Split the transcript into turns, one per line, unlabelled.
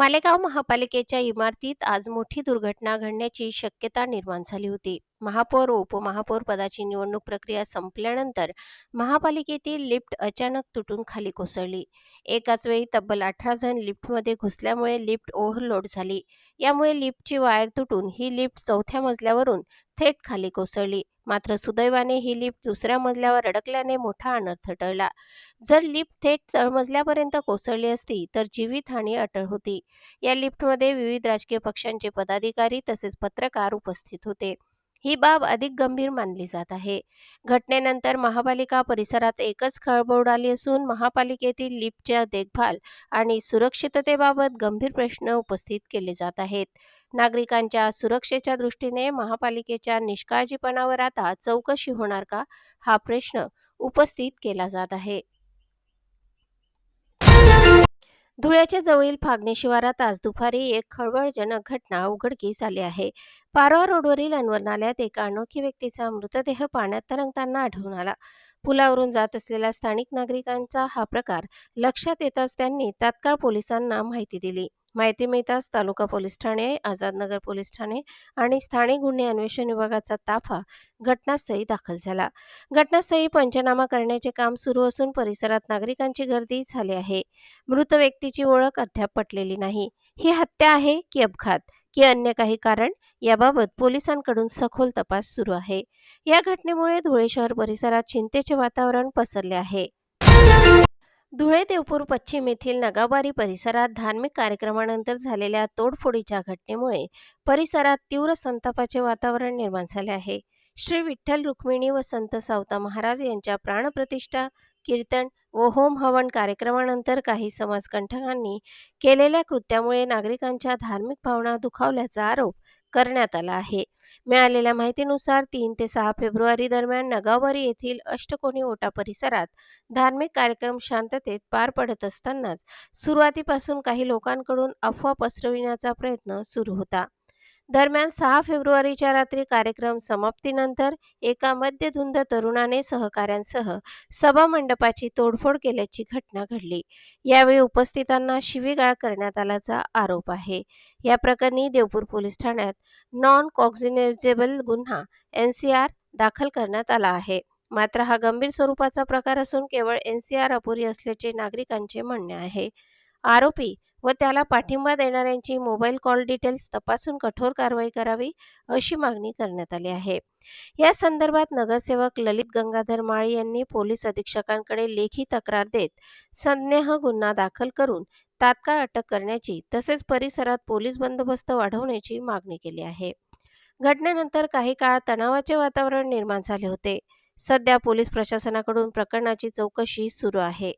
मालेगाव महापालिकेच्या इमारतीत आज मोठी दुर्घटना घडण्याची शक्यता निर्माण झाली होती. महापौर व उपमहापौर पदाची निवडणूक प्रक्रिया संपल्यानंतर महापालिकेतील लिफ्ट अचानक तुटून खाली कोसळली. एकाच वेळी तब्बल 18 जण लिफ्टमध्ये घुसल्यामुळे लिफ्ट ओव्हरलोड झाली. यामुळे लिफ्टची वायर तुटून ही लिफ्ट चौथ्या मजल्यावरून थेट खाली कोसळली. मात्र सुदैवाने ही लिफ्ट दुसऱ्या मजल्यावर अडकल्याने मोठा अनर्थ टळला. जर लिफ्ट थेट तळमजल्यापर्यंत कोसळली असती तर जीवितहानी अटळ होती. या लिफ्टमध्ये विविध राजकीय पक्षांचे पदाधिकारी तसेच पत्रकार उपस्थित होते. ही बाब अधिक गंभीर मानली जात आहे. घटनेनंतर महापालिका परिसरात एकच खळबळ उडाली असून महापालिकेतील लिफ्टच्या देखभाल आणि सुरक्षिततेबाबत गंभीर प्रश्न उपस्थित केले जात आहेत. नागरिकांच्या सुरक्षेच्या दृष्टीने महापालिकेच्या निष्काळजीपणावर आता चौकशी होणार का, हा प्रश्न उपस्थित केला जात आहे. धुळ्याच्या जवळील फागणी शिवारात आज दुपारी एक खळबळजनक घटना उघडकीस आली आहे. पारोळा रोडवरील अनवर नाल्यात एका अनोळखी व्यक्तीचा मृतदेह पाण्यात तरंगताना आढळून आला. पुलावरून जात असलेल्या स्थानिक नागरिकांचा हा प्रकार लक्षात येताच त्यांनी तात्काळ पोलिसांना माहिती दिली. माहिती मिळताच तालुका पोलीस ठाणे, आझादनगर पोलीस ठाणे आणि स्थानिक गुन्हे अन्वेषण विभागाचा ताफा घटनास्थळी दाखल झाला. घटनास्थळी पंचनामा करण्याचे काम सुरू असून परिसरात नागरिकांची गर्दी झाली आहे. मृत व्यक्तीची ओळख अद्याप पटलेली नाही. ही हत्या आहे की अपघात की अन्य काही कारण, याबाबत पोलिसांकडून सखोल तपास सुरू आहे. या घटनेमुळे धुळे शहर परिसरात चिंतेचे वातावरण पसरले आहे. धुळे देवपूर पश्चिम येथील नगावारी परिसरात धार्मिक कार्यक्रमानंतर झालेल्या तोडफोडीच्या घटनेमुळे परिसरात तीव्र संतापाचे वातावरण निर्माण झाले आहे. श्री विठ्ठल रुक्मिणी व संत सावता महाराज यांच्या प्राणप्रतिष्ठा, कीर्तन व होम हवन कार्यक्रमानंतर काही समाजकंटकांनी केलेल्या कृत्यामुळे नागरिकांच्या धार्मिक भावना दुखावल्याचा आरोप करण्यात आला आहे. मिळालेल्या माहितीनुसार 3 ते 6 फेब्रुवारी दरम्यान नगावारी येथील अष्टकोनी ओटा परिसरात धार्मिक कार्यक्रम शांततेत पार पडत असतानाच सुरुवातीपासून काही लोकांकडून अफवा पसरविण्याचा प्रयत्न सुरू होता. दरम्यान 6 फेब्रुवारीच्या रात्री कार्यक्रम समाप्तीनंतर एका मद्यधुंद तरुणाने सहकाऱ्यांसह सभामंडपाची तोडफोड केल्याची घटना घडली. यावेळी उपस्थितांना शिवीगाळ करण्यात आल्याचा आरोप आहे. या प्रकरणी देवपूर पोलीस ठाण्यात नॉन कॉग्निझेबल गुन्हा NCR दाखल करण्यात आला आहे. मात्र हा गंभीर स्वरूपाचा प्रकार असून केवळ NCR अपुरी असल्याचे नागरिकांचे म्हणणे आहे. आरोपी व त्याला पाठिंबा देणाऱ्यांची मोबाईल कॉल डिटेल्स तपासून कठोर कारवाई करावी अशी मागणी करण्यात आली आहे. या संदर्भात नगरसेवक ललित गंगाधर माळी यांनी पोलीस अधीक्षकांकडे लेखी तक्रार देत संज्ञेह गुन्हा दाखल करून तात्काळ अटक करण्याची तसेच परिसरात पोलीस बंदोबस्त वाढवण्याची मागणी केली आहे. घटनेनंतर काही काळ तणावाचे वातावरण निर्माण झाले होते. सध्या पोलीस प्रशासनाकडून प्रकरणाची चौकशी सुरू आहे.